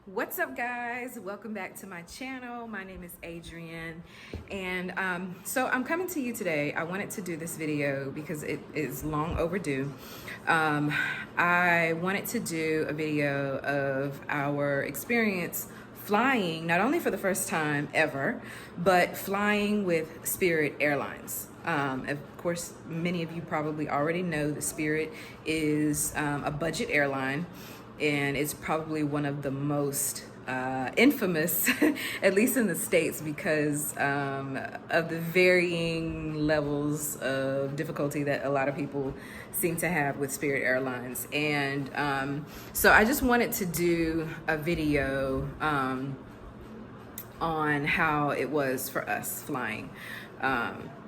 What's up, guys? Welcome back to my channel. My name is Adrienne, and so I'm coming to you today. I wanted to do this video because it is long overdue. I wanted to do a video of our experience flying, not only for the first time ever, but flying with Spirit Airlines. Of course, many of you probably already know that Spirit is a budget airline, and it's probably one of the most infamous, at least in the States, because of the varying levels of difficulty that a lot of people seem to have with Spirit Airlines. And so I just wanted to do a video on how it was for us flying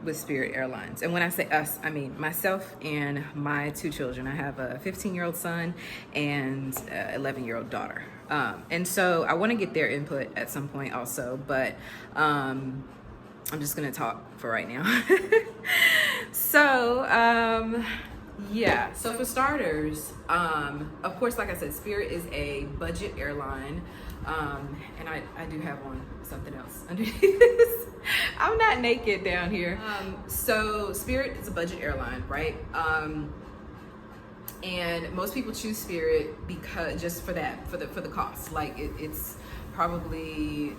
with Spirit Airlines. And when I say us, I mean myself and my two children. I have a 15-year-old son and an 11-year-old daughter. And so I want to get their input at some point also, but I'm just going to talk for right now. So, yeah. So for starters, of course, like I said, Spirit is a budget airline. And I do have on something else underneath this. I'm not naked down here. So Spirit is a budget airline, right? And most people choose Spirit because just for that, for the cost. Like it's probably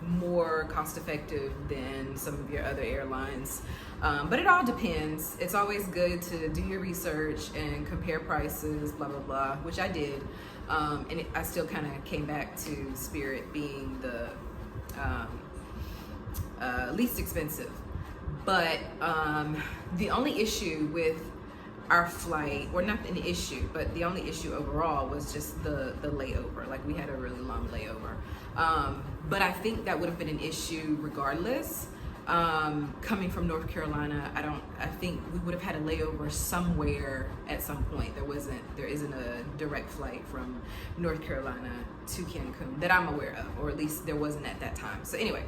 more cost effective than some of your other airlines. But it all depends. It's always good to do your research and compare prices, blah, blah, blah, which I did. I still kind of came back to Spirit being the least expensive. But the only issue with our flight, or not an issue, but the only issue overall was just the layover. Like we had a really long layover. But I think that would have been an issue regardless. Coming from North Carolina, I think we would have had a layover somewhere at some point. There isn't a direct flight from North Carolina to Cancun that I'm aware of, or at least there wasn't at that time. So anyway,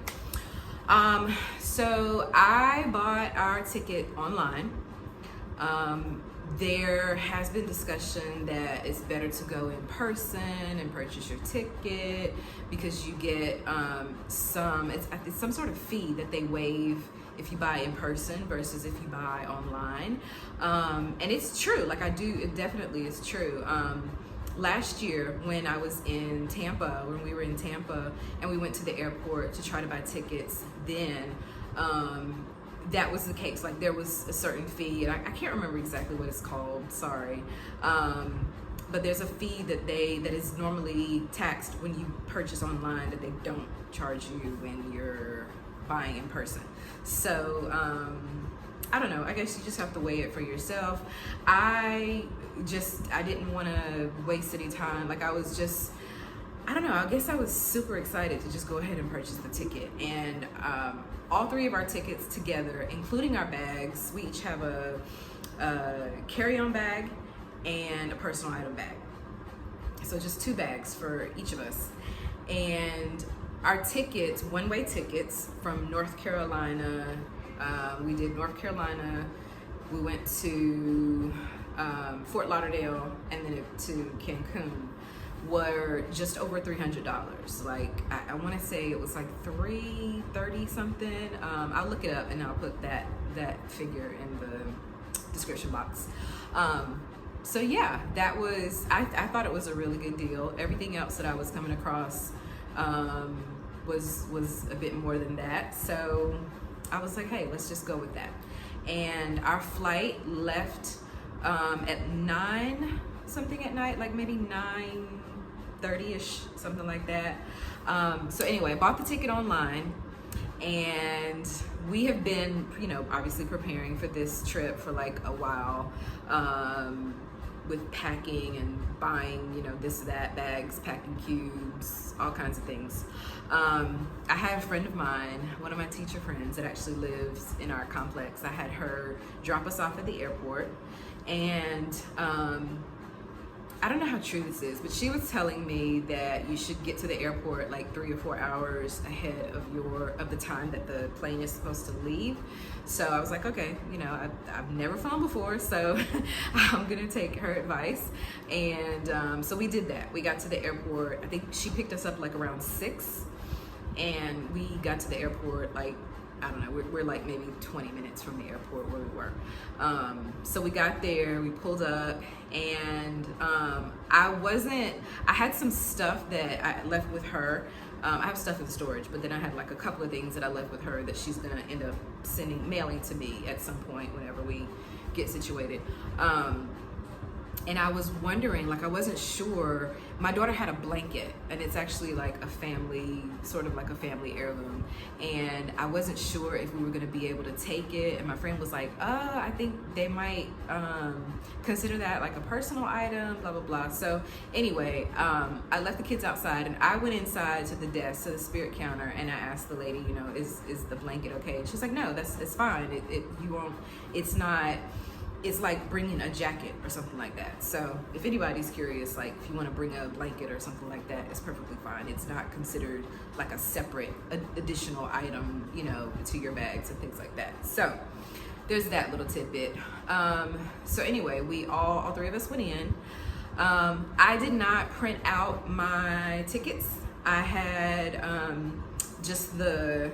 so I bought our ticket online. There has been discussion that it's better to go in person and purchase your ticket because you get it's some sort of fee that they waive if you buy in person versus if you buy online. And it's true, like it definitely is true. Last year when I was in Tampa, when we were in Tampa and we went to the airport to try to buy tickets then, that was the case. Like there was a certain fee, and I can't remember exactly what it's called, sorry. But there's a fee that is normally taxed when you purchase online that they don't charge you when you're buying in person. So I don't know, I guess you just have to weigh it for yourself. I didn't want to waste any time. Like I don't know, I guess I was super excited to just go ahead and purchase the ticket. And all three of our tickets together, including our bags, we each have a carry-on bag and a personal item bag. So just 2 bags for each of us. And our tickets, one-way tickets from North Carolina, we did North Carolina, we went to Fort Lauderdale, and then to Cancun, were just over $300. Like I want to say it was like $330 something. I'll look it up and I'll put that figure in the description box. So yeah, that was I thought it was a really good deal. Everything else that I was coming across was a bit more than that. So I was like, hey, let's just go with that. And our flight left at 9 something at night, like maybe 9:30ish, something like that. So anyway, I bought the ticket online, and we have been, obviously preparing for this trip for like a while, with packing and buying, this, that, bags, packing cubes, all kinds of things. I had a friend of mine, one of my teacher friends that actually lives in our complex. I had her drop us off at the airport, and I don't know how true this is, but she was telling me that you should get to the airport like 3 or 4 hours ahead of the time that the plane is supposed to leave. So I was like, okay, you know, I've never flown before, so I'm gonna take her advice. And so we did that. We got to the airport. I think she picked us up like around 6, and we got to the airport like, I don't know, we're like maybe 20 minutes from the airport where we were. So we got there, we pulled up, and I had some stuff that I left with her. I have stuff in storage, but then I had like a couple of things that I left with her that she's gonna end up mailing to me at some point whenever we get situated. And I was wondering, like, I wasn't sure. My daughter had a blanket, and it's actually like sort of like a family heirloom. And I wasn't sure if we were gonna be able to take it. And my friend was like, I think they might consider that like a personal item, blah, blah, blah. So anyway, I left the kids outside, and I went inside to the desk, to the Spirit counter, and I asked the lady, you know, is the blanket okay? And she's like, no, it's fine. It's like bringing a jacket or something like that. So if anybody's curious, like if you want to bring a blanket or something like that, it's perfectly fine. It's not considered like a separate additional item, you know, to your bags and things like that. So there's that little tidbit. So anyway, all 3 of us went in. I did not print out my tickets. I had just the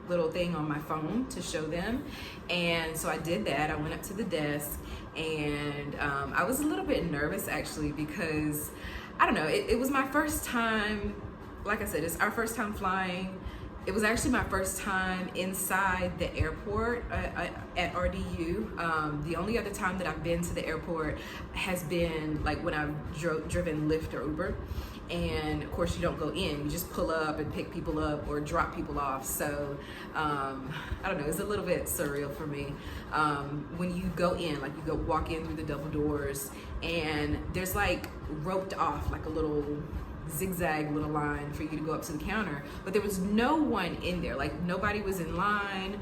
little thing on my phone to show them, and so I did that. I went up to the desk, and I was a little bit nervous actually, because I don't know, it was my first time. Like I said, it's our first time flying. It was actually my first time inside the airport at RDU. The only other time that I've been to the airport has been like when I've driven Lyft or Uber. And of course you don't go in, you just pull up and pick people up or drop people off. So I don't know, it's a little bit surreal for me. When you go in, like you walk in through the double doors, and there's like roped off like a little zigzag little line for you to go up to the counter, but there was no one in there. Like nobody was in line.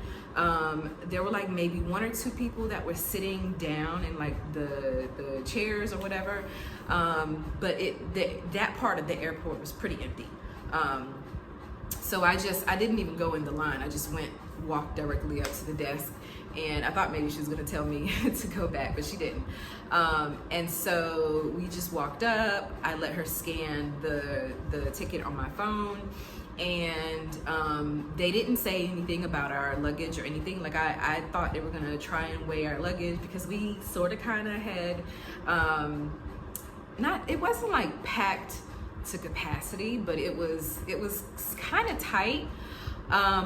There were like maybe 1 or 2 people that were sitting down in like the chairs or whatever, but that part of the airport was pretty empty. So I didn't even go in the line. I just walked directly up to the desk, and I thought maybe she was gonna tell me to go back, but she didn't. And so we just walked up. I let her scan the ticket on my phone, and they didn't say anything about our luggage or anything. Like I thought they were gonna try and weigh our luggage, because we sort of kind of had it wasn't like packed to capacity, but it was kind of tight.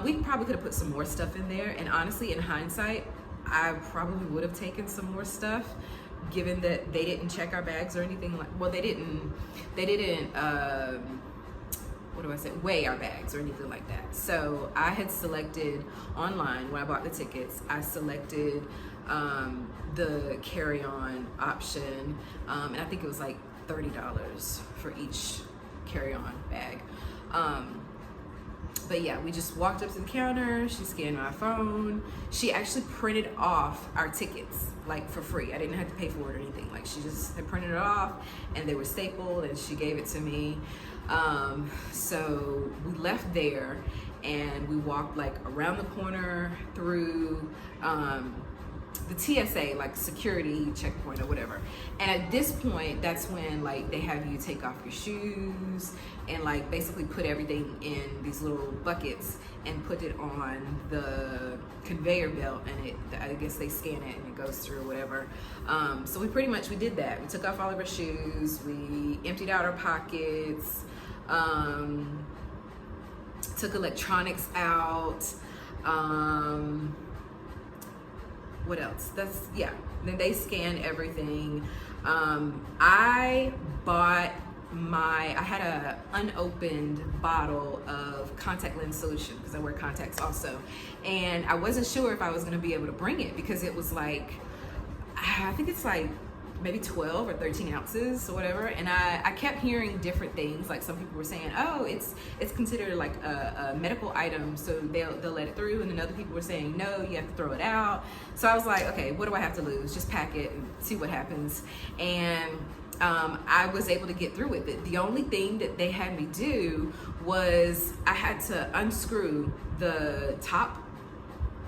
We probably could have put some more stuff in there, and honestly, in hindsight, I probably would have taken some more stuff, given that they didn't check our bags or anything. They didn't weigh our bags or anything like that. So I had selected online, when I bought the tickets, I selected the carry-on option, and I think it was like $30 for each carry-on bag. But yeah, we just walked up to the counter, she scanned my phone. She actually printed off our tickets, like for free. I didn't have to pay for it or anything. Like she just had printed it off, and they were stapled, and she gave it to me. So we left there, and we walked like around the corner through the TSA, like security checkpoint or whatever. And at this point, that's when like they have you take off your shoes and like basically put everything in these little buckets and put it on the conveyor belt, and I guess they scan it and it goes through whatever. So we did that. We took off all of our shoes, we emptied out our pockets, took electronics out. What else? Then they scan everything. I had a unopened bottle of contact lens solution, because I wear contacts also, and I wasn't sure if I was going to be able to bring it, because it was like, I think it's like maybe 12 or 13 ounces or whatever. And I kept hearing different things. Like some people were saying, oh, it's considered like a medical item, so they'll let it through. And then other people were saying, no, you have to throw it out. So I was like, okay, what do I have to lose? Just pack it and see what happens. And I was able to get through with it. The only thing that they had me do was I had to unscrew the top,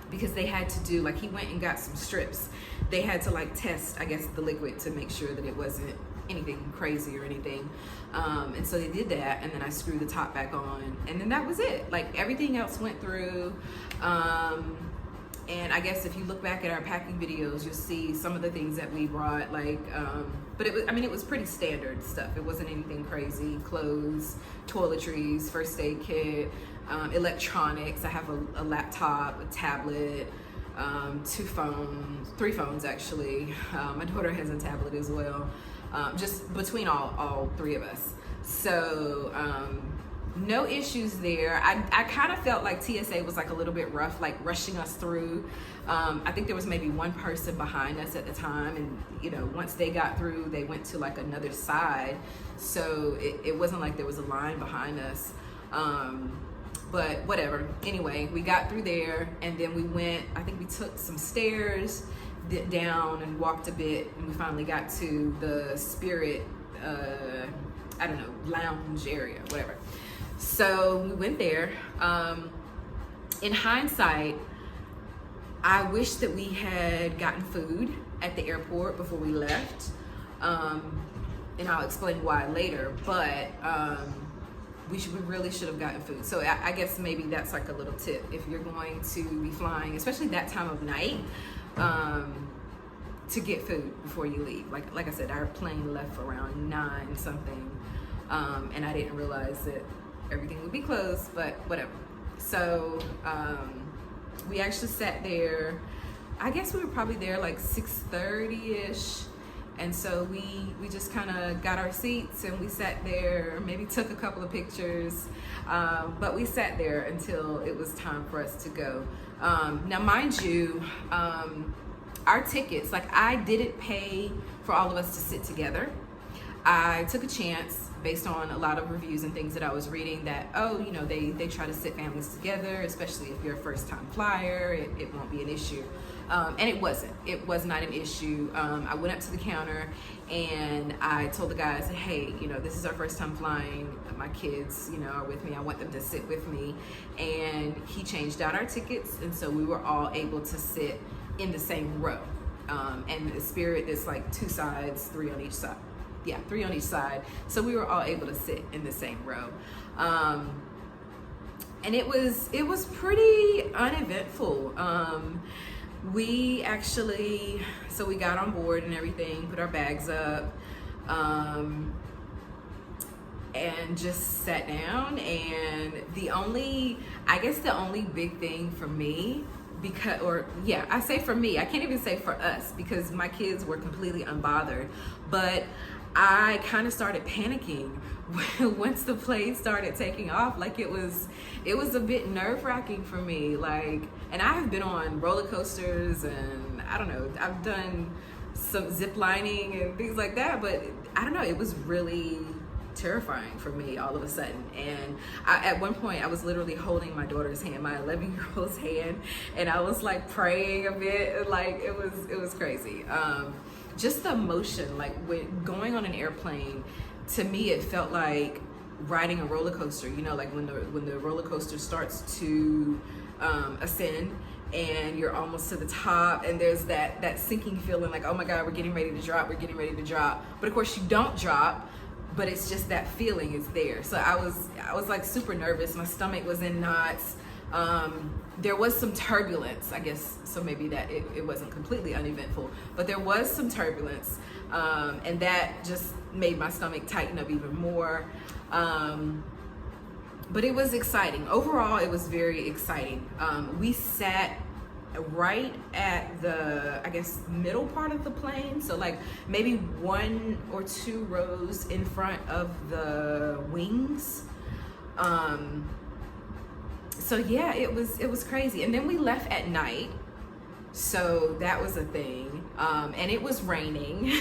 because they had to do, like, he went and got some strips. They had to like test, I guess, the liquid to make sure that it wasn't anything crazy or anything. And so they did that, and then I screwed the top back on, and then that was it. Like, everything else went through. And I guess if you look back at our packing videos, you'll see some of the things that we brought, like, but it was, I mean, it was pretty standard stuff. It wasn't anything crazy. Clothes, toiletries, first aid kit, electronics. I have a laptop, a tablet, 2 phones, 3 phones actually. My daughter has a tablet as well. Just between all 3 of us. So, no issues there. I kind of felt like TSA was like a little bit rough, like rushing us through. I think there was maybe 1 person behind us at the time, and you know, once they got through, they went to like another side, so it wasn't like there was a line behind us. But whatever. Anyway, we got through there, and then we went, I think we took some stairs down and walked a bit, and we finally got to the Spirit, I don't know, lounge area, whatever. So we went there. In hindsight, I wish that we had gotten food at the airport before we left. And I'll explain why later, but we really should have gotten food. So I guess maybe that's like a little tip. If you're going to be flying, especially that time of night, to get food before you leave. Like I said, our plane left around 9 something, and I didn't realize that everything would be closed, but whatever. So we actually sat there. I guess we were probably there like 6:30ish, and so we just kind of got our seats and we sat there, maybe took a couple of pictures, but we sat there until it was time for us to go. Now mind you, our tickets, like, I didn't pay for all of us to sit together. I took a chance based on a lot of reviews and things that I was reading that, oh, you know, they try to sit families together, especially if you're a first time flyer, it won't be an issue. And it wasn't. It was not an issue. I went up to the counter and I told the guys, hey, you know, this is our first time flying. My kids, you know, are with me. I want them to sit with me. And he changed out our tickets, and so we were all able to sit in the same row. And the Spirit is like 2 sides, 3 on each side. Yeah, 3 on each side. So we were all able to sit in the same row. And it was pretty uneventful. We actually, so we got on board and everything, put our bags up, and just sat down. And I guess the only big thing for me, I say for me, I can't even say for us, because my kids were completely unbothered, but I kind of started panicking once the plane started taking off. Like, it was a bit nerve-wracking for me. Like, and I have been on roller coasters, and I don't know, I've done some zip lining and things like that, but I don't know, it was really terrifying for me all of a sudden. And at one point I was literally holding my daughter's hand, my 11-year-old's hand, and I was like praying a bit. Like, it was crazy. Just the emotion, like, when going on an airplane, to me it felt like riding a roller coaster. You know, like when the roller coaster starts to ascend and you're almost to the top, and there's that sinking feeling like, oh my God, we're getting ready to drop. But of course you don't drop, but it's just that feeling is there. So I was like super nervous. My stomach was in knots. There was some turbulence, I guess, so maybe that it wasn't completely uneventful, but there was some turbulence, and that just made my stomach tighten up even more. But it was exciting. Overall, it was very exciting. We sat right at the, I guess, middle part of the plane, so like maybe 1 or 2 rows in front of the wings. So yeah, it was crazy. And then we left at night, So that was a thing. And it was raining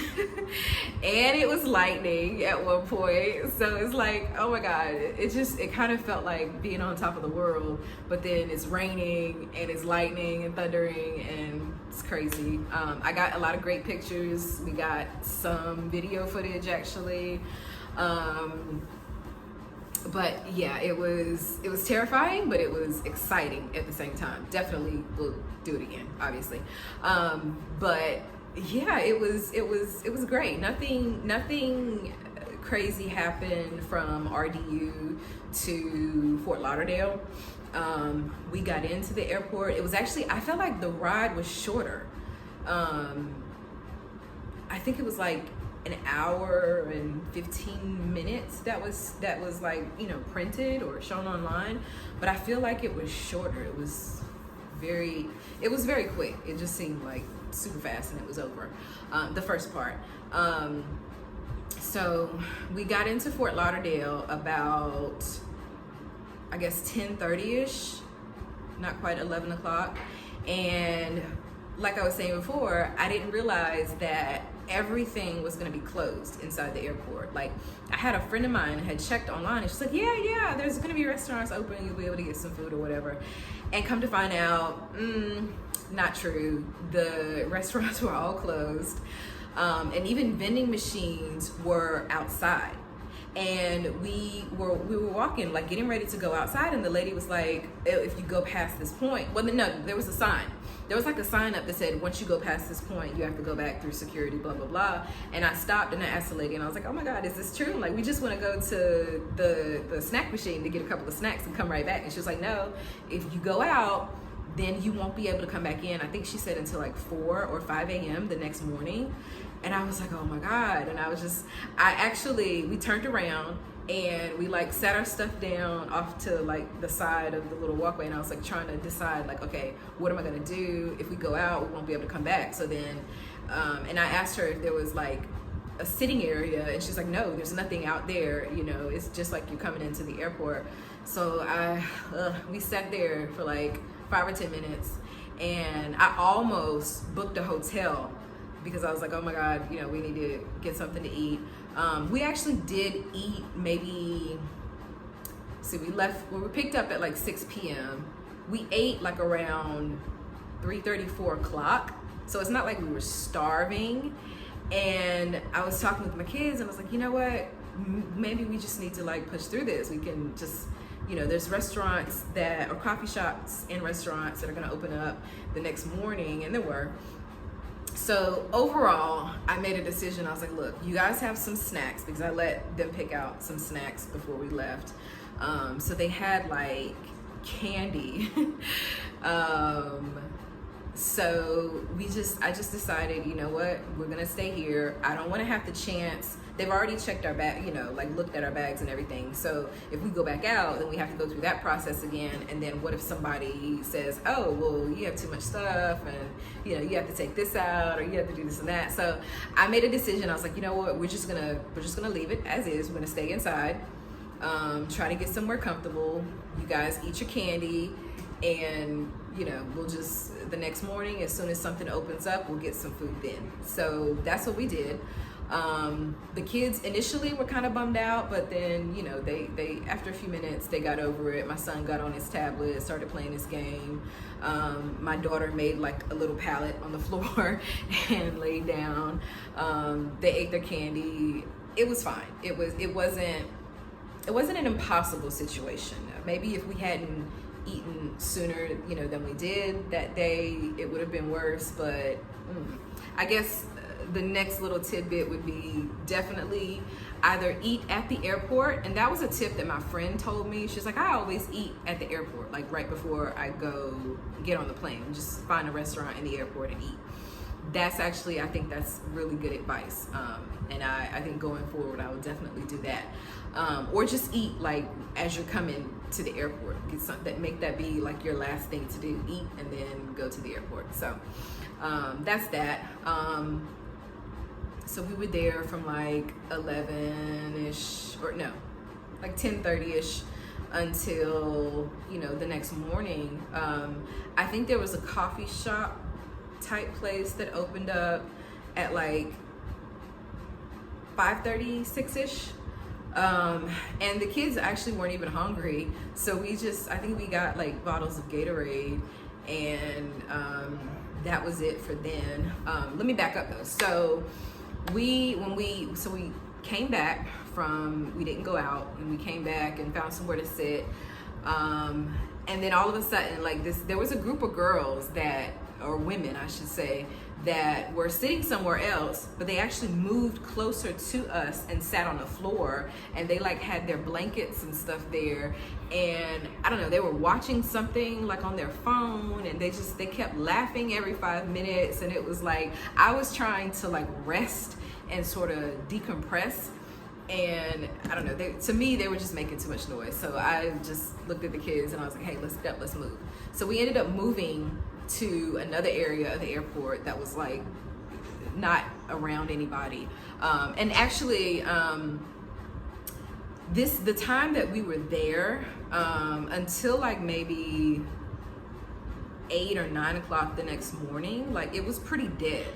and it was lightning at one point. So it's like, oh my God, it kind of felt like being on top of the world, but then it's raining and it's lightning and thundering and it's crazy. I got a lot of great pictures. We got some video footage actually. But yeah, it was terrifying, but it was exciting at the same time. Definitely will do it again, obviously. But yeah, it was great. Nothing crazy happened from RDU to Fort Lauderdale. We got into the airport. It was actually, I felt like the ride was shorter. I think it was like an hour and 15 minutes that was like, you know, printed or shown online, but I feel like it was shorter. It was very quick. It just seemed like super fast and it was over, the first part. So we got into Fort Lauderdale about, I guess, 10:30ish, not quite 11 o'clock. And like I was saying before, I didn't realize that everything was going to be closed inside the airport. Like, I had a friend of mine had checked online and she's like, yeah, there's going to be restaurants open, you'll be able to get some food or whatever. And come to find out, not true. The restaurants were all closed, and even vending machines were outside. And we were walking, like getting ready to go outside, and the lady was like, if you go past this point, well, no, there was a sign. There was like a sign up that said, once you go past this point, you have to go back through security, blah, blah, blah. And I stopped and I asked the lady, and I was like, oh my God, is this true? Like, we just want to go to the snack machine to get a couple of snacks and come right back. And she was like, no, if you go out, then you won't be able to come back in. I think she said until like 4 or 5 a.m. the next morning. And I was like, oh my God. And we turned around and we like sat our stuff down off to like the side of the little walkway. And I was like trying to decide like, okay, what am I gonna do? If we go out, we won't be able to come back. So then, and I asked her if there was like a sitting area, and she's like, no, there's nothing out there. You know, it's just like you're coming into the airport. So we sat there for like 5 or 10 minutes, and I almost booked a hotel because I was like, oh my God, you know, we need to get something to eat. We actually did eat we picked up at like 6 p.m. We ate like around 3:30, 4 o'clock. So it's not like we were starving. And I was talking with my kids and I was like, you know what? Maybe we just need to like push through this. We can just, you know, there's restaurants or coffee shops and restaurants that are gonna open up the next morning, and there were. So overall, I made a decision. I was like, look, you guys have some snacks, because I let them pick out some snacks before we left. So they had like candy. So I just decided, you know what, we're gonna stay here. I don't want to have the chance. They've already checked our bag, you know, like looked at our bags and everything. So if we go back out, then we have to go through that process again. And then what if somebody says, oh, well, you have too much stuff, and you know, you have to take this out, or you have to do this and that. So I made a decision. I was like, you know what, we're just gonna leave it as is. We're gonna stay inside, try to get somewhere comfortable. You guys eat your candy, and you know, we'll just, the next morning, as soon as something opens up, we'll get some food then. So that's what we did. The kids initially were kind of bummed out, but then, you know, they after a few minutes, they got over it. My son got on his tablet, started playing his game. My daughter made like a little pallet on the floor and laid down. They ate their candy. It was fine. It wasn't an impossible situation. Maybe if we hadn't eaten sooner, you know, than we did that day, it would have been worse. But I guess the next little tidbit would be definitely either eat at the airport. And that was a tip that my friend told me. She's like, I always eat at the airport, like right before I go get on the plane. Just find a restaurant in the airport and eat. That's actually, I think that's really good advice. And I think going forward, I will definitely do that. Or just eat like as you're coming to the airport. Get something that make that be like your last thing to do. Eat and then go to the airport. So that's that. So we were there from like 11-ish, or no, like 10:30-ish until, you know, the next morning. I think there was a coffee shop type place that opened up at like 5:30, 6-ish. And the kids actually weren't even hungry, so I think we got like bottles of Gatorade, and that was it for then. Let me back up though. So we came back we didn't go out, and we came back and found somewhere to sit. And then all of a sudden, like there was a group of girls or women, I should say, that were sitting somewhere else, but they actually moved closer to us and sat on the floor, and they like had their blankets and stuff there, and I don't know, they were watching something like on their phone, and they kept laughing every 5 minutes, and it was like I was trying to like rest and sort of decompress, and I don't know, to me they were just making too much noise. So I just looked at the kids and I was like, hey, let's move. So we ended up moving to another area of the airport that was like not around anybody, and actually the time that we were there, until like maybe 8 or 9 o'clock the next morning, like it was pretty dead.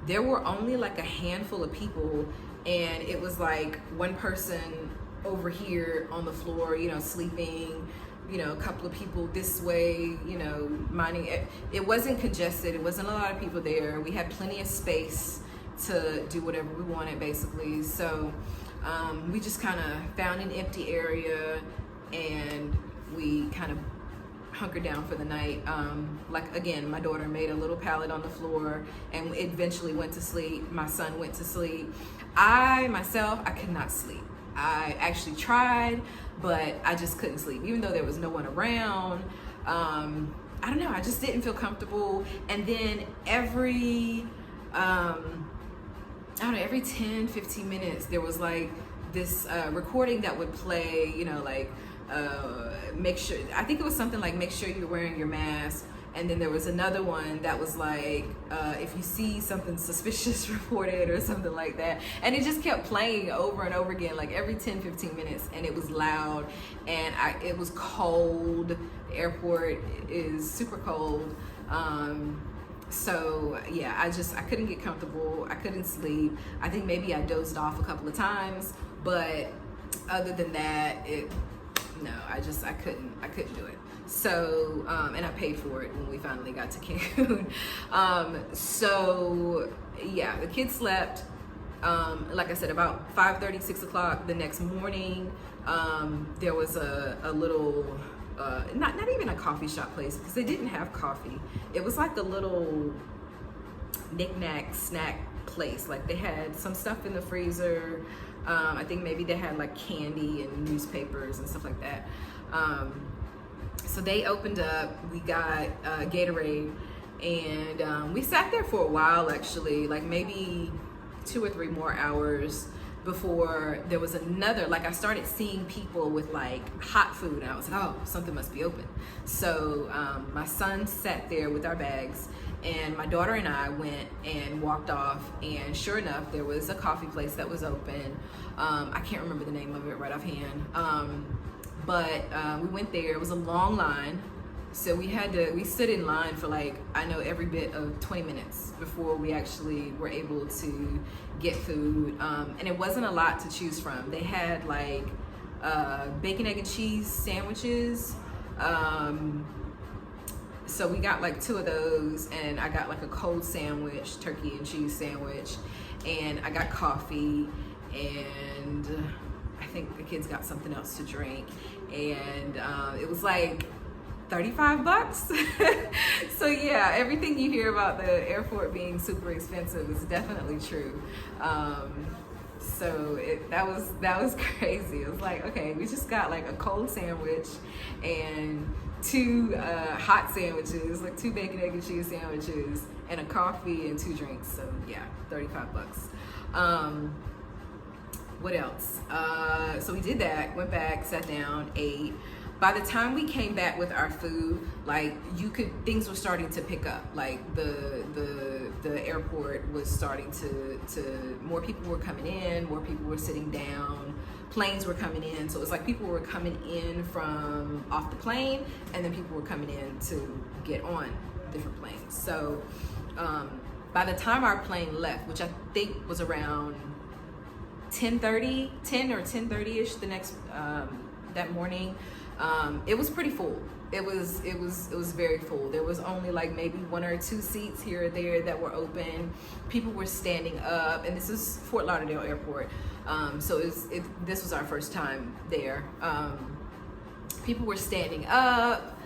There were only like a handful of people, and it was like one person over here on the floor, you know, sleeping, you know, a couple of people this way, you know, minding it. It wasn't congested. It wasn't a lot of people there. We had plenty of space to do whatever we wanted, basically. So we just kind of found an empty area, and we kind of hunkered down for the night. Like again, my daughter made a little pallet on the floor and eventually went to sleep. My son went to sleep. I could not sleep. I actually tried, but I just couldn't sleep, even though there was no one around. I don't know, I just didn't feel comfortable. And then every 10, 15 minutes, there was like this recording that would play, you know, like make sure, I think it was something like make sure you're wearing your mask. And then there was another one that was like, if you see something suspicious, report it, or something like that. And it just kept playing over and over again, like every 10, 15 minutes. And it was loud, and it was cold. The airport is super cold. So yeah, I couldn't get comfortable. I couldn't sleep. I think maybe I dozed off a couple of times, but other than that, I couldn't do it. So, and I paid for it when we finally got to Cancun. So yeah, the kids slept, like I said, about 5:30, 6 o'clock the next morning. There was a little, not even a coffee shop place, because they didn't have coffee. It was like a little knick-knack snack place. Like they had some stuff in the freezer. I think maybe they had like candy and newspapers and stuff like that. So they opened up, we got Gatorade, and we sat there for a while, actually, like maybe 2 or 3 more hours before there was another, like I started seeing people with like hot food, and I was like, oh, something must be open. So my son sat there with our bags, and my daughter and I went and walked off, and sure enough, there was a coffee place that was open. I can't remember the name of it right offhand. But we went there. It was a long line, so we stood in line for like, I know, every bit of 20 minutes before we actually were able to get food. And it wasn't a lot to choose from. They had like bacon, egg, and cheese sandwiches. So we got like 2 of those, and I got like a cold sandwich, turkey and cheese sandwich, and I got coffee, and I think the kids got something else to drink, and it was like $35. So yeah, everything you hear about the airport being super expensive is definitely true. So that was crazy. It was like, okay, we just got like a cold sandwich and 2 hot sandwiches, like 2 bacon, egg, and cheese sandwiches, and a coffee and 2 drinks. So yeah, $35. What else? So we did that, went back, sat down, ate. By the time we came back with our food, like things were starting to pick up. Like the airport was starting to more people were coming in, more people were sitting down, planes were coming in. So it was like people were coming in from off the plane, and then people were coming in to get on different planes. So by the time our plane left, which I think was around 10:30, 10 or 10:30ish the next that morning, it was pretty full. It was very full. There was only like maybe 1 or 2 seats here or there that were open. People were standing up, and this is Fort Lauderdale Airport, so this was our first time there. People were standing up,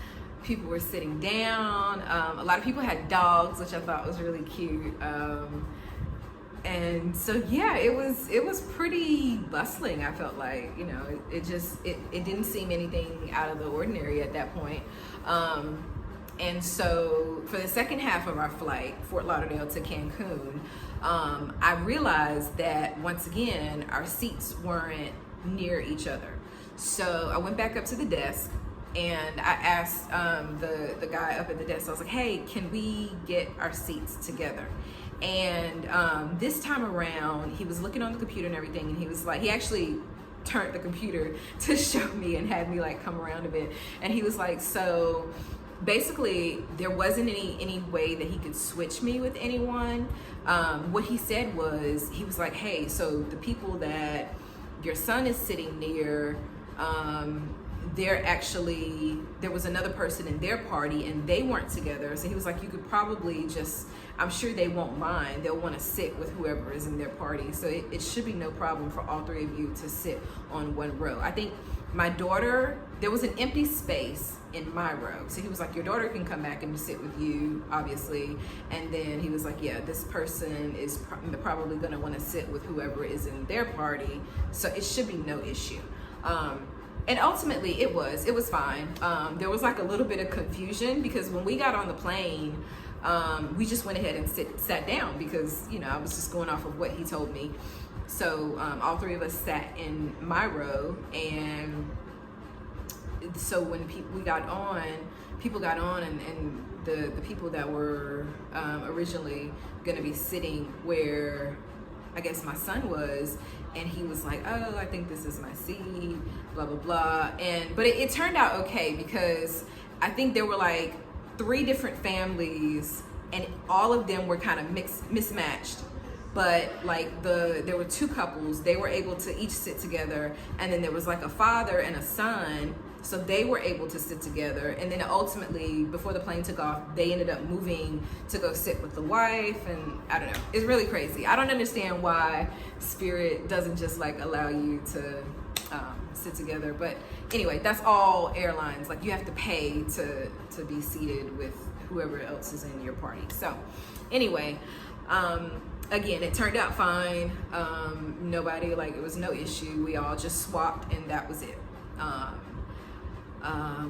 people were sitting down. A lot of people had dogs, which I thought was really cute. And so yeah, it was pretty bustling. I felt like, you know, it didn't seem anything out of the ordinary at that point. And so for the second half of our flight, Fort Lauderdale to Cancun, I realized that once again our seats weren't near each other. So I went back up to the desk and I asked the guy up at the desk, I was like, hey, can we get our seats together? And this time around, he was looking on the computer and everything, and he was like, he actually turned the computer to show me and had me like come around a bit. And he was like, so basically there wasn't any way that he could switch me with anyone. What he said was, he was like, hey, so the people that your son is sitting near, there was another person in their party and they weren't together. So he was like, you could probably just, I'm sure they won't mind. They'll want to sit with whoever is in their party. So it should be no problem for all 3 of you to sit on one row. I think my daughter, there was an empty space in my row. So he was like, your daughter can come back and sit with you, obviously. And then he was like, yeah, this person is probably going to want to sit with whoever is in their party. So it should be no issue. And ultimately it was fine. There was like a little bit of confusion because when we got on the plane, we just went ahead and sat down because, you know, I was just going off of what he told me. So all 3 of us sat in my row, and so when people got on, and the people that were originally going to be sitting where I guess my son was, and he was like, oh, I think this is my seat, blah, blah, blah. But it turned out okay because I think there were like 3 different families and all of them were kind of mismatched. But like there were 2 couples, they were able to each sit together, and then there was like a father and a son, so they were able to sit together. And then ultimately, before the plane took off, they ended up moving to go sit with the wife, and I don't know, it's really crazy. I don't understand why Spirit doesn't just like allow you to sit together. But anyway, that's all airlines, like you have to pay to be seated with whoever else is in your party. So anyway, again, it turned out fine. Nobody, like, it was no issue. We all just swapped and that was it.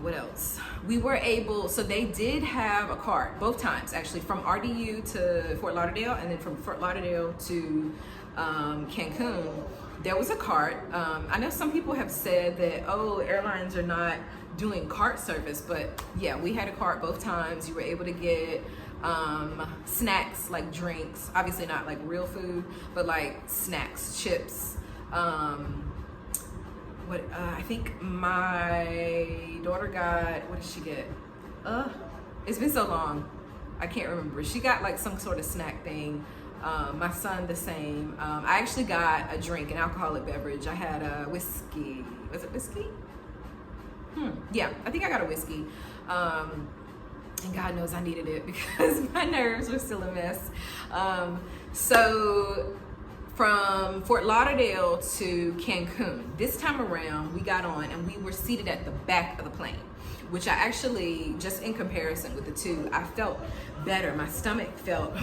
What else? We were able, so they did have a cart both times, actually, from RDU to Fort Lauderdale, and then from Fort Lauderdale to Cancun. There was a cart. I know some people have said that, oh, airlines are not doing cart service, but yeah, we had a cart both times. You were able to get snacks, like drinks, obviously not like real food, but like snacks, chips. I think my daughter got, what did she get? It's been so long, I can't remember. She got like some sort of snack thing. My son the same. I actually got a drink, an alcoholic beverage. I had a whiskey. Was it whiskey? Yeah, I think I got a whiskey. And God knows I needed it because my nerves were still a mess. So from Fort Lauderdale to Cancun, this time around we got on and we were seated at the back of the plane, which I actually, just in comparison with the 2, I felt better. My stomach felt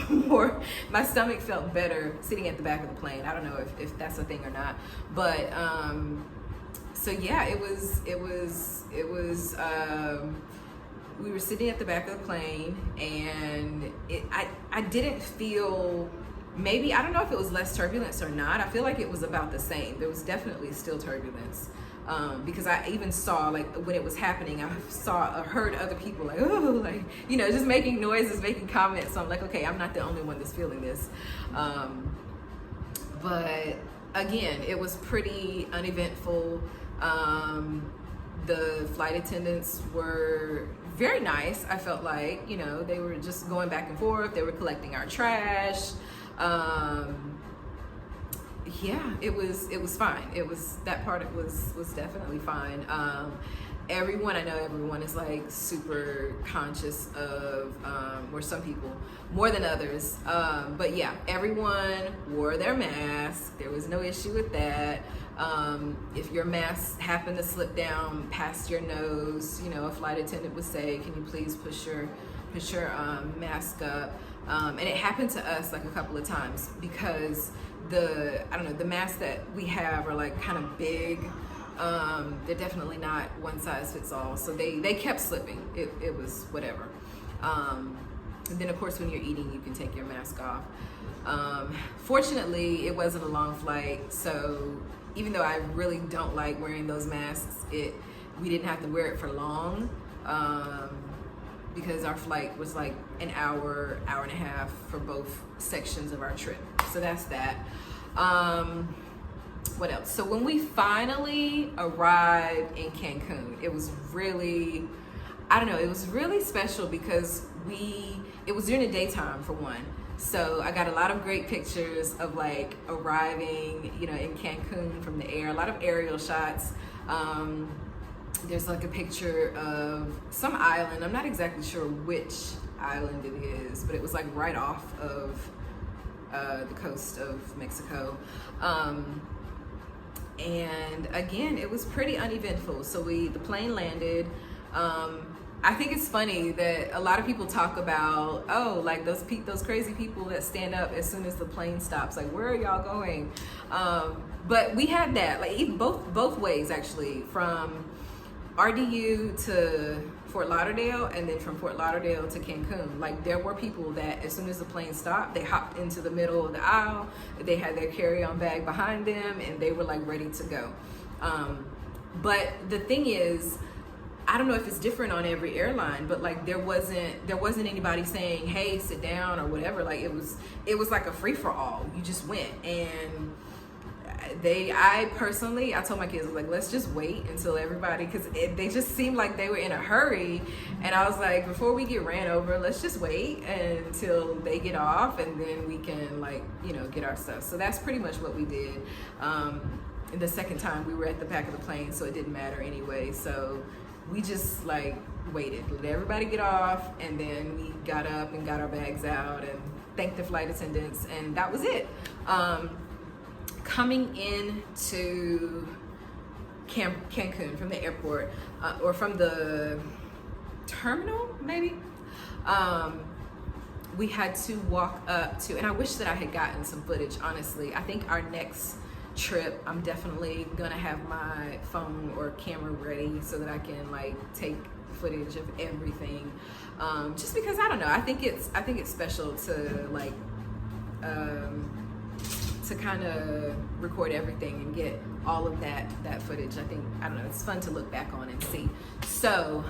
better sitting at the back of the plane. I don't know if that's a thing or not, but so yeah, we were sitting at the back of the plane, and I didn't feel, maybe, I don't know if it was less turbulence or not. I feel like it was about the same. There was definitely still turbulence. Because I even saw, like, when it was happening, I heard other people like, oh, like, you know, just making noises, making comments. So I'm like, okay, I'm not the only one that's feeling this. But again, it was pretty uneventful. The flight attendants were very nice. I felt like, you know, they were just going back and forth. They were collecting our trash. Yeah, it was fine. That part was definitely fine. Everyone, I know everyone is like super conscious of, or some people more than others. But yeah, everyone wore their mask. There was no issue with that. If your mask happened to slip down past your nose, you know, a flight attendant would say, "Can you please push your mask up?" And it happened to us like a couple of times because the masks that we have are like kind of big. They're definitely not one size fits all. So they kept slipping. It was whatever. And then of course when you're eating, you can take your mask off. Fortunately, it wasn't a long flight, so even though I really don't like wearing those masks, we didn't have to wear it for long, because our flight was like an hour and a half for both sections of our trip. So that's that. What else? So when we finally arrived in Cancun, it was really, it was really special because it was during the daytime for one. So I got a lot of great pictures of like arriving, you know, in Cancun from the air, a lot of aerial shots. There's like a picture of some island. I'm not exactly sure which island it is, but it was like right off of the coast of Mexico. And again, it was pretty uneventful. So the plane landed. I think it's funny that a lot of people talk about, oh, like those crazy people that stand up as soon as the plane stops. Like, where are y'all going? But we had that, like even both ways actually, from RDU to Fort Lauderdale, and then from Fort Lauderdale to Cancun. Like there were people that as soon as the plane stopped, they hopped into the middle of the aisle, they had their carry-on bag behind them, and they were like ready to go. But the thing is, I don't know if it's different on every airline, but like there wasn't anybody saying, hey, sit down or whatever. Like it was like a free-for-all. You just went. And I told my kids, like, let's just wait until everybody, because they just seemed like they were in a hurry. And I was like, before we get ran over, let's just wait until they get off, and then we can, like, you know, get our stuff. So that's pretty much what we did. And the second time we were at the back of the plane, so it didn't matter anyway. So we just like waited, let everybody get off, and then we got up and got our bags out and thanked the flight attendants, and that was it. Coming into Cancun from the airport, or from the terminal, maybe, we had to walk up to, and I wish that I had gotten some footage, honestly. I think our next trip, I'm definitely gonna have my phone or camera ready so that I can like take footage of everything, just because I don't know, I think it's special to like to kind of record everything and get all of that footage. I don't know, it's fun to look back on and see. So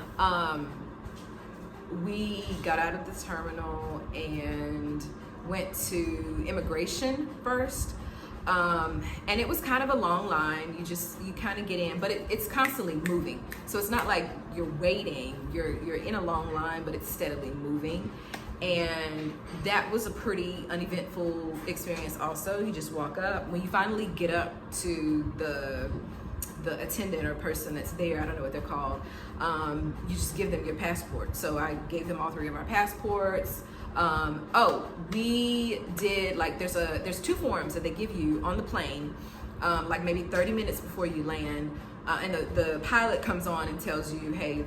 we got out of the terminal and went to immigration first. And it was kind of a long line. You kind of get in, but it's constantly moving. So it's not like you're waiting, you're in a long line, but it's steadily moving. And that was a pretty uneventful experience also. You just walk up. When you finally get up to the attendant or person that's there, I don't know what they're called, you just give them your passport. So I gave them all three of our passports. We did, like, there's two forms that they give you on the plane, like maybe 30 minutes before you land, and the pilot comes on and tells you, hey,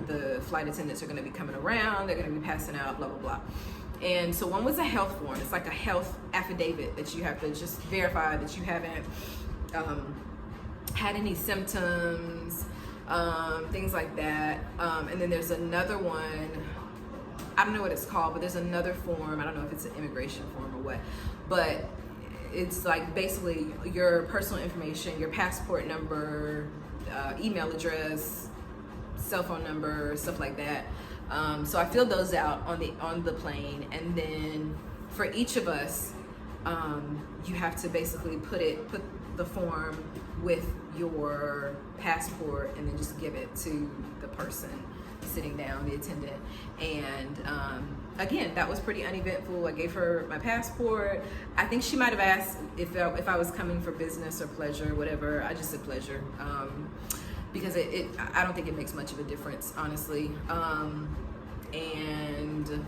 the flight attendants are going to be coming around, they're going to be passing out, blah blah blah. And so one was a health form. It's like a health affidavit that you have to just verify that you haven't had any symptoms, things like that. And then there's another one, I don't know what it's called, but there's another form. I don't know if it's an immigration form or what, but it's like basically your personal information, your passport number, email address, cell phone number, stuff like that. So I filled those out on the plane, and then for each of us, you have to basically put the form with your passport and then just give it to the person sitting down, the attendant. And again, that was pretty uneventful. I gave her my passport. I think she might have asked if I was coming for business or pleasure, whatever. I just said pleasure, because I don't think it makes much of a difference, honestly. And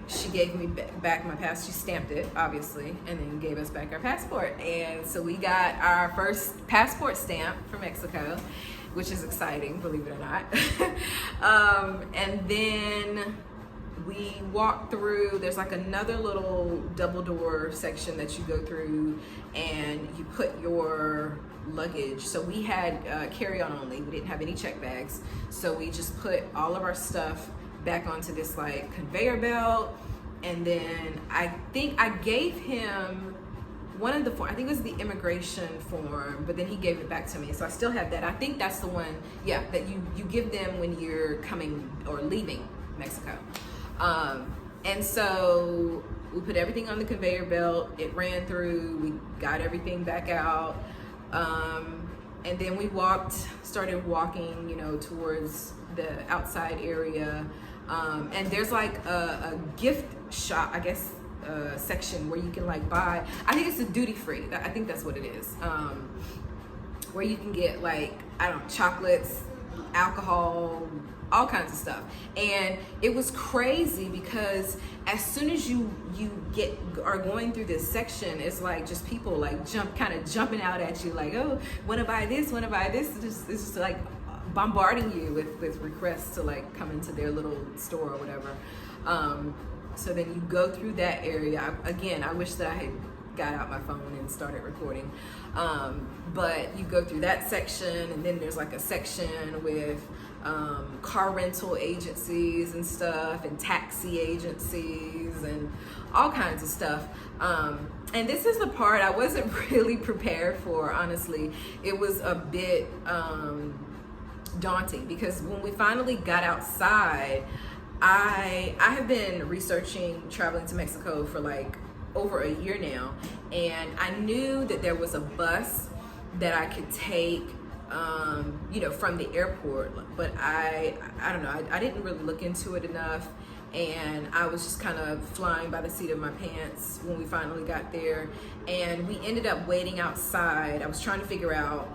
she gave me back my pass. She stamped it, obviously, and then gave us back our passport. And so we got our first passport stamp for Mexico, which is exciting, believe it or not. And then we walked through, there's like another little double door section that you go through, and you put your luggage. So we had carry-on only. We didn't have any check bags. So we just put all of our stuff back onto this like conveyor belt. And then I think I gave him one of the form, I think it was the immigration form, but then he gave it back to me. So I still have that. I think that's the one, yeah, that you give them when you're coming or leaving Mexico. And so we put everything on the conveyor belt. It ran through, we got everything back out. And then we started walking, you know, towards the outside area. And there's like a gift shop, I guess, section where you can like buy, I think it's a duty free, I think that's what it is, where you can get like, I don't know, chocolates, alcohol, all kinds of stuff. And it was crazy because as soon as you are going through this section, it's like just people like jumping out at you like, oh, want to buy this, it's just like bombarding you with requests to like come into their little store or whatever. So then you go through that area. Again, I wish that I had got out my phone and started recording. But you go through that section, and then there's like a section with car rental agencies and stuff, and taxi agencies and all kinds of stuff. And this is the part I wasn't really prepared for, honestly. It was a bit daunting because when we finally got outside, I have been researching traveling to Mexico for like over a year now, and I knew that there was a bus that I could take, you know, from the airport, but I don't know, I didn't really look into it enough, and I was just kind of flying by the seat of my pants when we finally got there, and we ended up waiting outside. I was trying to figure out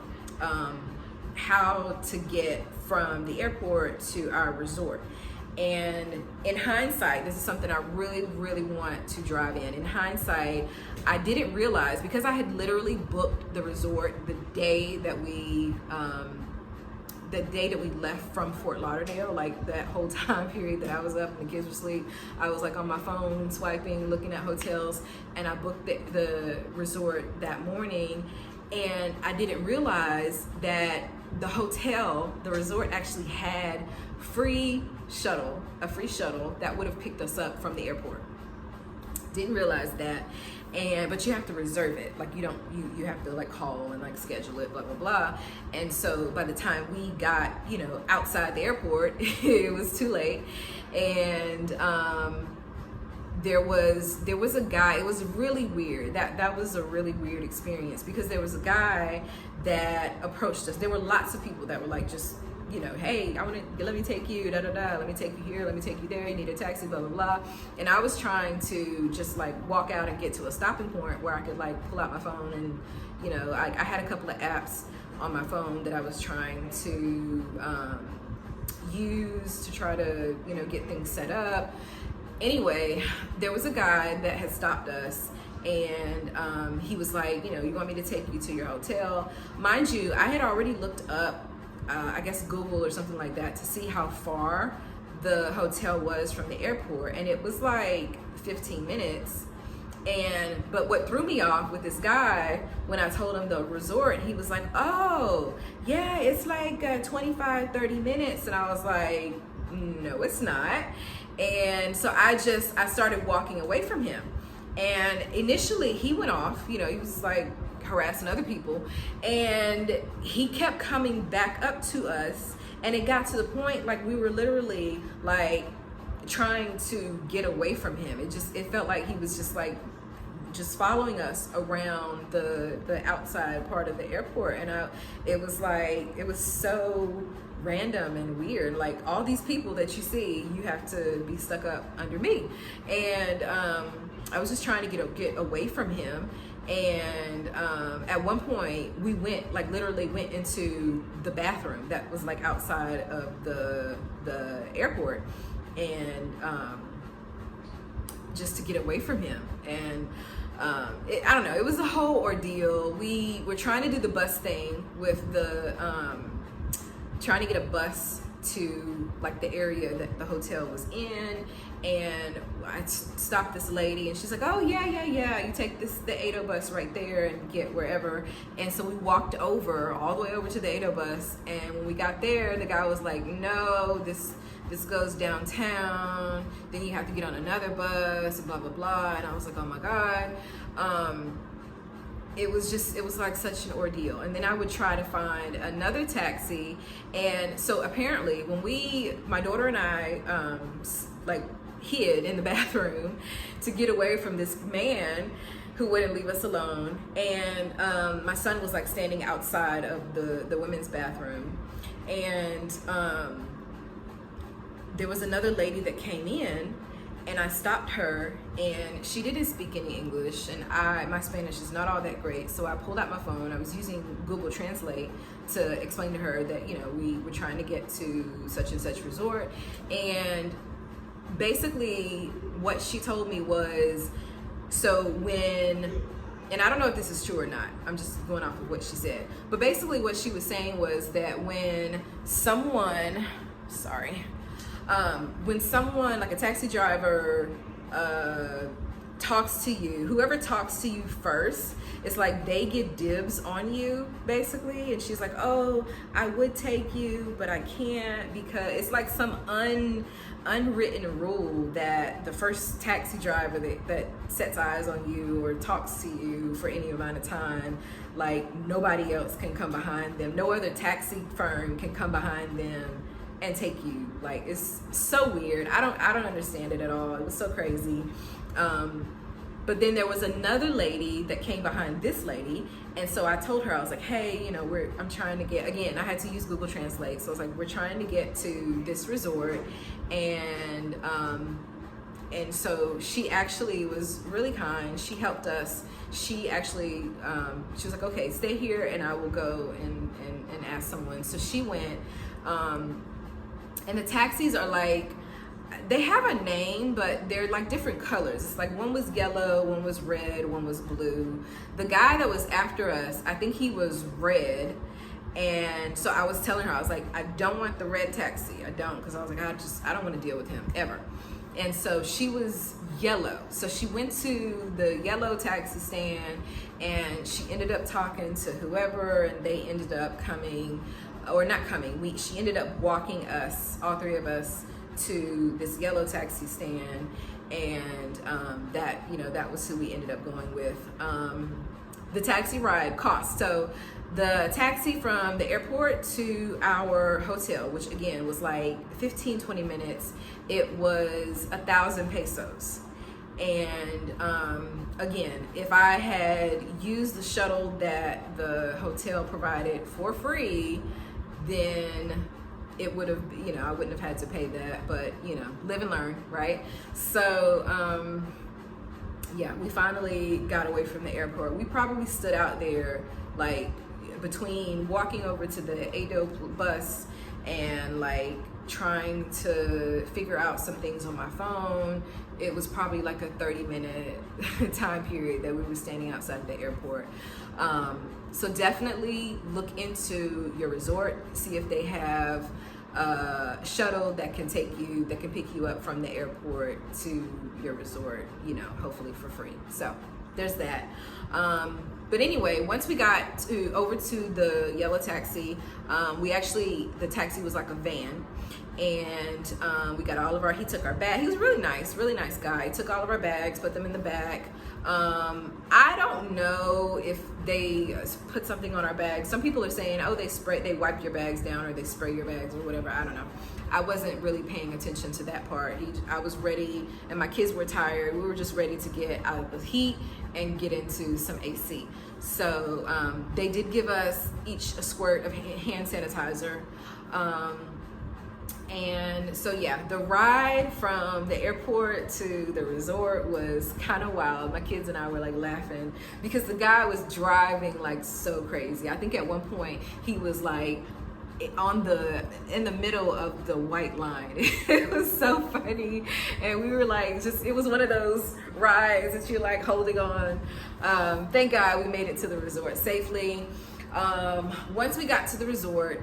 how to get from the airport to our resort. And in hindsight, this is something I really, really want to drive in. In hindsight, I didn't realize, because I had literally booked the resort the day that we left from Fort Lauderdale, like that whole time period that I was up and the kids were asleep. I was like on my phone swiping, looking at hotels, and I booked the resort that morning. And I didn't realize that the resort actually had a free shuttle that would have picked us up from the airport. Didn't realize that. But you have to reserve it. Like you have to like call and like schedule it, blah, blah, blah. And so by the time we got, you know, outside the airport, it was too late. And there was a guy. It was really weird. That was a really weird experience because there was a guy that approached us. There were lots of people that were like, just, you know, hey, let me take you, da da da, let me take you here, let me take you there, you need a taxi, blah blah blah. And I was trying to just like walk out and get to a stopping point where I could like pull out my phone, and you know, I had a couple of apps on my phone that I was trying to use to try to, you know, get things set up. Anyway, there was a guy that had stopped us, and he was like, you know, you want me to take you to your hotel? Mind you, I had already looked up, I guess Google or something like that, to see how far the hotel was from the airport, and it was like 15 minutes. But what threw me off with this guy, when I told him the resort, he was like, oh yeah, it's like 25-30 minutes. And I was like, no, it's not. And so I started walking away from him. And initially he went off, you know, he was like harassing other people, and he kept coming back up to us, and it got to the point like we were literally like trying to get away from him. It felt like he was just like just following us around the outside part of the airport. And it was so random and weird. Like, all these people that you see, you have to be stuck up under me. And I was just trying to get away from him. And at one point we literally went into the bathroom that was like outside of the airport, and just to get away from him. And I don't know, it was a whole ordeal. We were trying to do the bus thing with the trying to get a bus to like the area that the hotel was in, and I stopped this lady, and she's like, oh yeah, you take the 80 bus right there and get wherever. And so we walked all the way over to the 80 bus, and when we got there, the guy was like, no, this goes downtown, then you have to get on another bus, blah blah blah. And I was like, oh my god. It was like such an ordeal. And then I would try to find another taxi. And so apparently when my daughter and I hid in the bathroom to get away from this man who wouldn't leave us alone. And my son was like standing outside of the women's bathroom. And there was another lady that came in, and I stopped her, and she didn't speak any English, and my Spanish is not all that great, so I pulled out my phone. I was using Google Translate to explain to her that, you know, we were trying to get to such and such resort. And basically what she told me was, and I don't know if this is true or not, I'm just going off of what she said, but basically what she was saying was that when someone, like a taxi driver, talks to you, whoever talks to you first, it's like they get dibs on you, basically. And she's like, oh, I would take you, but I can't, because it's like some unwritten rule that the first taxi driver that sets eyes on you or talks to you for any amount of time, like nobody else can come behind them. No other taxi firm can come behind them and take you. Like, it's so weird. I don't understand it at all. It was so crazy. But then there was another lady that came behind this lady, and so I told her, I was like, hey, you know, I'm trying to get, again, I had to use Google Translate, so I was like, we're trying to get to this resort. And so she actually was really kind. She helped us. She actually, she was like, okay, stay here and I will go and ask someone. So she went, and the taxis are like, they have a name, but they're like different colors. It's like one was yellow, one was red, one was blue. The guy that was after us, I think he was red. And so I was telling her, I was like, I don't want the red taxi. I don't, because I was like, I don't want to deal with him ever. And so she was yellow. So she went to the yellow taxi stand, and she ended up talking to whoever, and they ended up coming, or not coming. She ended up walking us, all three of us, to this yellow taxi stand, and that was who we ended up going with. The taxi ride cost, so the taxi from the airport to our hotel, which again was like 15-20 minutes, it was 1,000 pesos. And again, if I had used the shuttle that the hotel provided for free, then it would have, I wouldn't have had to pay that, but live and learn, right? So yeah, we finally got away from the airport. We probably stood out there, like between walking over to the ADO bus and like trying to figure out some things on my phone. It was probably like a 30-minute time period that we were standing outside the airport. So definitely look into your resort, see if they have a shuttle that can pick you up from the airport to your resort, hopefully for free. So there's that. But anyway, once we got over to the yellow taxi, the taxi was like a van, and we got all of he took our bag. He was really nice guy. He took all of our bags, put them in the back. I don't know if they put something on our bags. Some people are saying, oh, they wipe your bags down or they spray your bags or whatever. I don't know. I wasn't really paying attention to that part. I was ready, and my kids were tired. We were just ready to get out of the heat and get into some AC. So they did give us each a squirt of hand sanitizer. And so yeah, the ride from the airport to the resort was kind of wild. My kids and I were like laughing because the guy was driving like so crazy. I think at one point he was like in the middle of the white line. It was so funny, and we were like, it was one of those rides that you're like holding on. Thank God we made it to the resort safely. Once we got to the resort,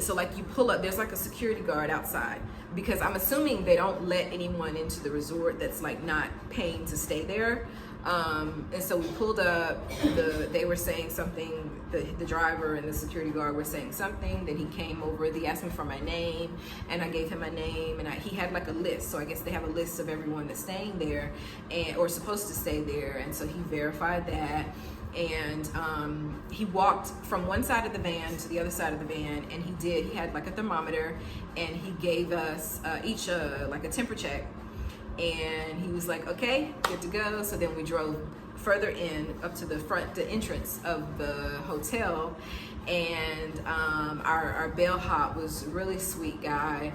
so like you pull up, there's like a security guard outside, because I'm assuming they don't let anyone into the resort that's like not paying to stay there. And so we pulled up, they were saying something, the driver and the security guard were saying something, then he came over, he asked me for my name, and I gave him my name, and he had like a list, so I guess they have a list of everyone that's staying there, or supposed to stay there, and so he verified that. And he walked from one side of the van to the other side of the van, and he had like a thermometer, and he gave us each like a temper check, and he was like, okay, good to go. So then we drove further in up to the entrance of the hotel, and our bellhop was a really sweet guy.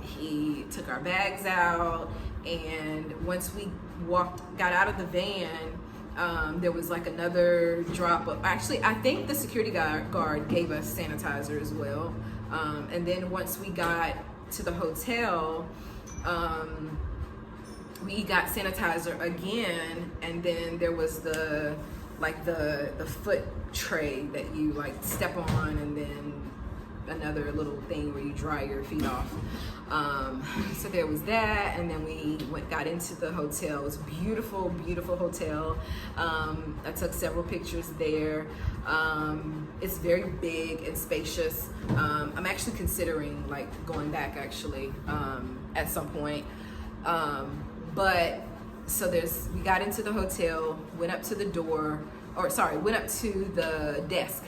He took our bags out, and once we got out of the van, there was like another drop of, actually I think the security guard gave us sanitizer as well. And then once we got to the hotel, we got sanitizer again, and then there was the foot tray that you like step on, and then another little thing where you dry your feet off. So there was that, and then we got into the hotel. It was a beautiful, beautiful hotel. I took several pictures there. It's very big and spacious. I'm actually considering like going back actually at some point. But so we got into the hotel, went up to the desk.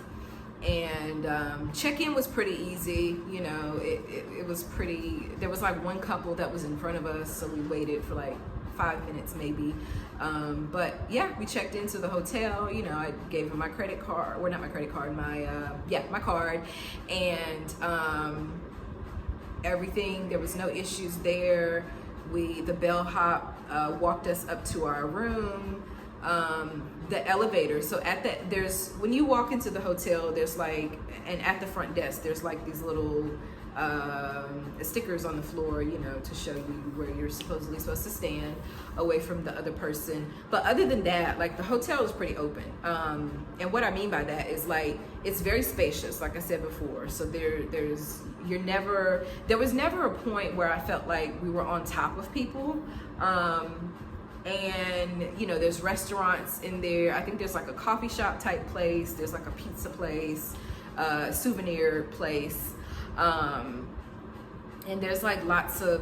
And check-in was pretty easy. You know, it was pretty, there was like one couple that was in front of us, so we waited for like 5 minutes maybe. But yeah, we checked into the hotel. You know, I gave him my credit card, or not my credit card, my card, and everything, there was no issues there. The bellhop walked us up to our room. The elevator, so when you walk into the hotel, there's like, and at the front desk, there's like these little stickers on the floor, you know, to show you where you're supposedly supposed to stand away from the other person. But other than that, like, the hotel is pretty open. And what I mean by that is like, it's very spacious, like I said before. So there was never a point where I felt like we were on top of people. And you know, there's restaurants in there. I think there's like a coffee shop type place, there's like a pizza place, souvenir place, and there's like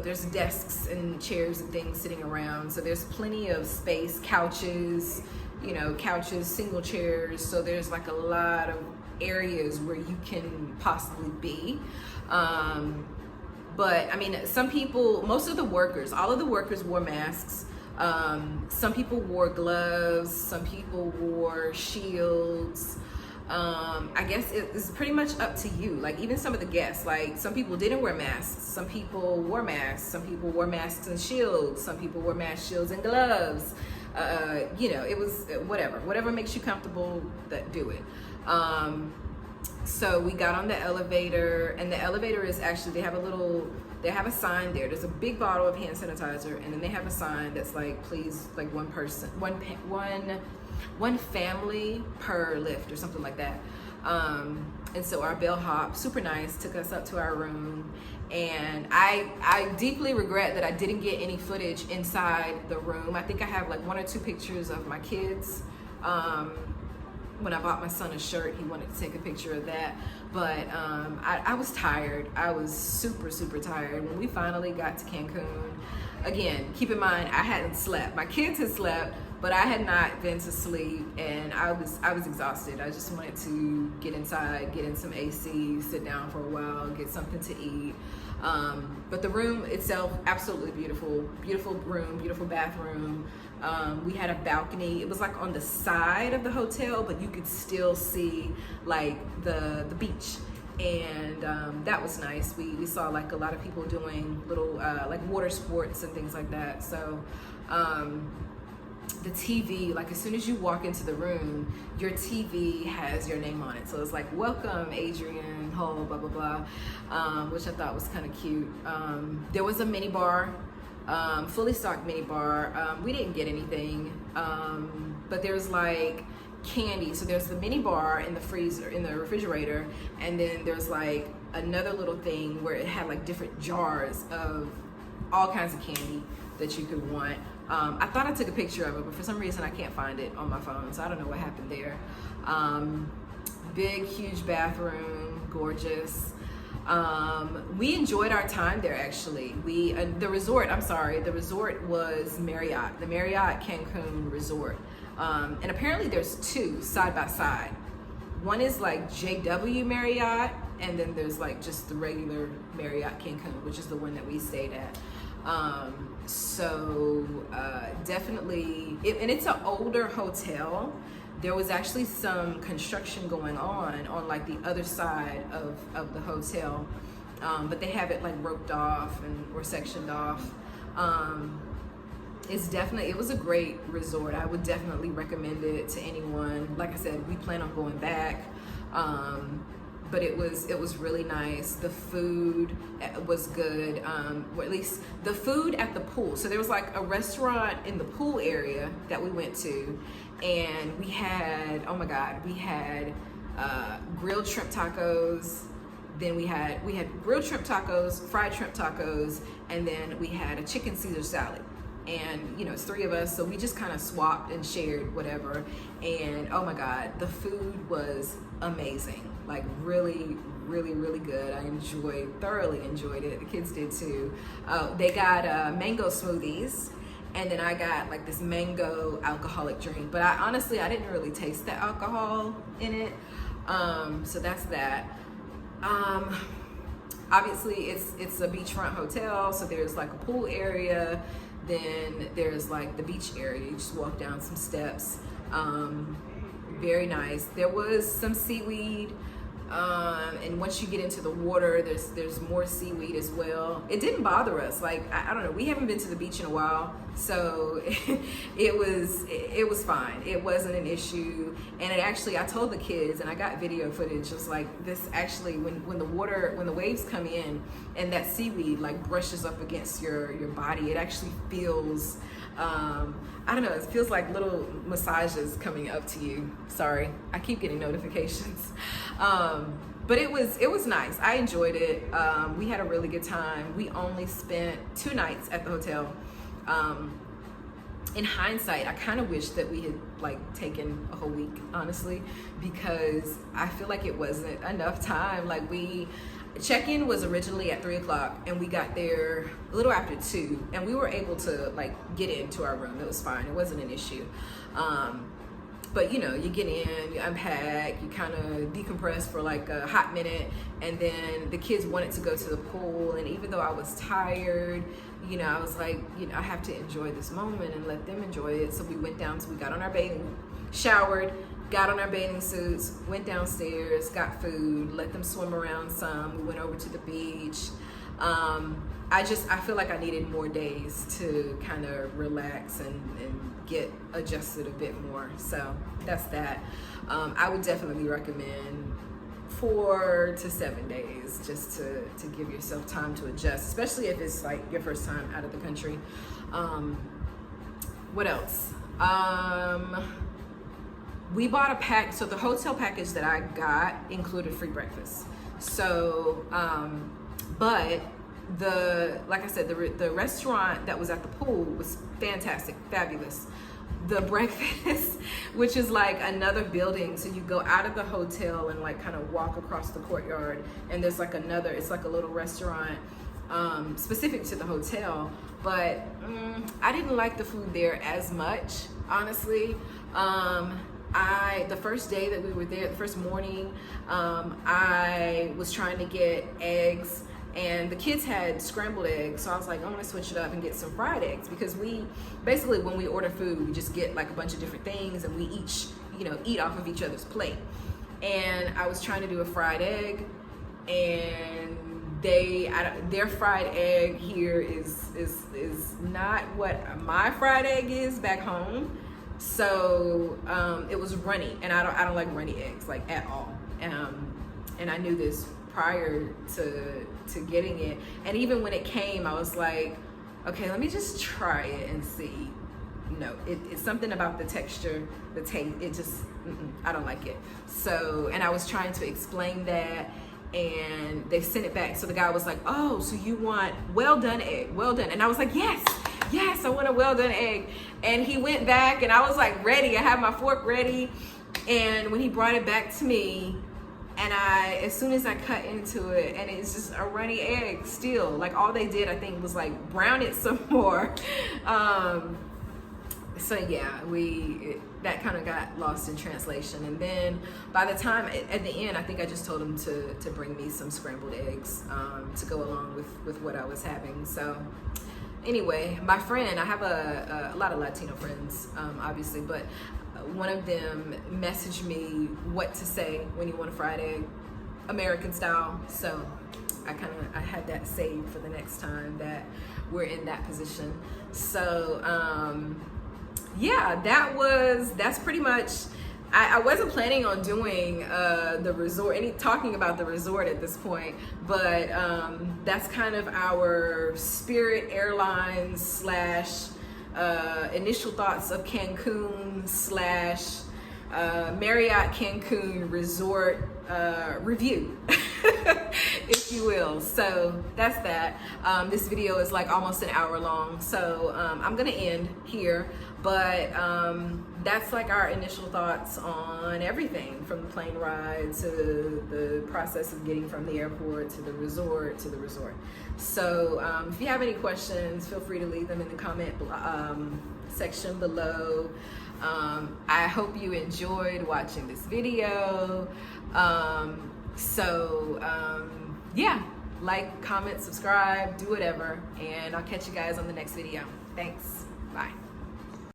there's desks and chairs and things sitting around, so there's plenty of space, couches, single chairs, so there's like a lot of areas where you can possibly be. But I mean, most of the workers, all of the workers wore masks. Some people wore gloves, some people wore shields. I guess it's pretty much up to you. Like, even some of the guests, like, some people didn't wear masks, some people wore masks, some people wore masks and shields, some people wore masks, shields, and gloves. It was whatever makes you comfortable, do it. So we got on the elevator, and the elevator is actually, they have a sign there. There's a big bottle of hand sanitizer, and then they have a sign that's like, please, like, one family per lift or something like that. And so our bellhop, super nice, took us up to our room, and I deeply regret that I didn't get any footage inside the room. I think I have like 1 or 2 pictures of my kids. When I bought my son a shirt, he wanted to take a picture of that. But I was tired. I was super, super tired. When we finally got to Cancun, again, keep in mind, I hadn't slept. My kids had slept, but I had not been to sleep, and I was exhausted. I just wanted to get inside, get in some AC, sit down for a while, get something to eat. But the room itself, absolutely beautiful. Beautiful room, beautiful bathroom. We had a balcony. It was like on the side of the hotel, but you could still see like the beach. And that was nice. We saw like a lot of people doing little like water sports and things like that. So the TV, like as soon as you walk into the room, your TV has your name on it. So it's like, welcome Adrian Hull, blah, blah, blah, which I thought was kind of cute. There was a mini bar, fully stocked mini bar. We didn't get anything, but there's like candy. So there's the mini bar in the freezer, in the refrigerator, and then there's like another little thing where it had like different jars of all kinds of candy that you could want. I thought I took a picture of it, but for some reason I can't find it on my phone, so I don't know what happened there. Big, huge bathroom, gorgeous. We enjoyed our time there, actually. The resort was Marriott, the Marriott Cancun resort. And apparently there's two side by side. One is like JW Marriott, and then there's like just the regular Marriott Cancun, which is the one that we stayed at. So definitely, and it's an older hotel. There was actually some construction going on like the other side of the hotel, but they have it like roped off or sectioned off. It was a great resort. I would definitely recommend it to anyone. Like I said, we plan on going back. But it was really nice. The food was good, or at least the food at the pool. So there was like a restaurant in the pool area that we went to, and we had, oh my God, we had grilled shrimp tacos. Then we had grilled shrimp tacos, fried shrimp tacos, and then we had a chicken Caesar salad. And you know, it's three of us, so we just kind of swapped and shared whatever. And oh my God, the food was amazing. Like really, really, really good. I thoroughly enjoyed it. The kids did too. They got mango smoothies, and then I got like this mango alcoholic drink. But I didn't really taste the alcohol in it. So that's that. Obviously, it's a beachfront hotel, so there's like a pool area. Then there's like the beach area. You just walk down some steps. Very nice. There was some seaweed, and once you get into the water, there's more seaweed as well. It didn't bother us. Like I don't know. We haven't been to the beach in a while, so it was fine. It wasn't an issue. And I told the kids, and I got video footage. Just like this, actually, when the waves come in and that seaweed like brushes up against your body, it actually feels. I don't know, it feels like little massages coming up to you. Sorry, I keep getting notifications. But it was nice. I enjoyed it. We had a really good time. We only spent 2 nights at the hotel. In hindsight, I kind of wish that we had like taken a whole week, honestly, because I feel like it wasn't enough time. Like check-in was originally at 3 o'clock, and we got there a little after 2, and we were able to like get into our room. It was fine. It wasn't an issue. But you know, you get in, you unpack, you kind of decompress for like a hot minute, and then the kids wanted to go to the pool, and even though I was tired, you know, I was like, you know, I have to enjoy this moment and let them enjoy it. So we got on our showered, got on our bathing suits, went downstairs, got food, let them swim around some. We went over to the beach. I feel like I needed more days to kind of relax and get adjusted a bit more. So that's that. I would definitely recommend 4 to 7 days just to give yourself time to adjust, especially if it's like your first time out of the country. What else? We bought a pack, so the hotel package that I got included free breakfast. So, but like I said, the restaurant that was at the pool was fantastic, fabulous. The breakfast, which is like another building, so you go out of the hotel and like kind of walk across the courtyard, and there's like it's like a little restaurant. specific to the hotel, but I didn't like the food there as much, honestly. The first day that we were there, the first morning, I was trying to get eggs, and the kids had scrambled eggs, so I was like, I'm gonna switch it up and get some fried eggs, because we basically, when we order food, we just get like a bunch of different things, and we each, eat off of each other's plate. And I was trying to do a fried egg, and their fried egg here is not what my fried egg is back home. So it was runny, and I don't like runny eggs like at all. And I knew this prior to getting it, and even when it came, I was like, okay, let me just try it and see. No, it's something about the texture, the taste. It just I don't like it. So, and I was trying to explain that, and they sent it back. So the guy was like, oh, so you want well done egg, well done. And I was like, yes, I want a well done egg. And he went back, and I was like ready. I had my fork ready. And when he brought it back to me, and as soon as I cut into it, and it's just a runny egg still. Like, all they did, I think, was like brown it some more. So yeah, that kind of got lost in translation. And then by the time, at the end, I think I just told him to bring me some scrambled eggs to go along with what I was having. So anyway, my friend, I have a lot of Latino friends, obviously, but one of them messaged me what to say when you want a fried egg, American style. So I had that saved for the next time that we're in that position. So yeah, that's pretty much. I wasn't planning on doing the resort, talking about the resort at this point, but that's kind of our Spirit Airlines / initial thoughts of Cancun / Marriot Cancun resort review, if you will. So that's that. This video is like almost an hour long, so I'm gonna end here, but that's like our initial thoughts on everything, from the plane ride to the process of getting from the airport to the resort So if you have any questions, feel free to leave them in the comment section below. I hope you enjoyed watching this video. Yeah, like, comment, subscribe, do whatever, and I'll catch you guys on the next video. Thanks. Bye.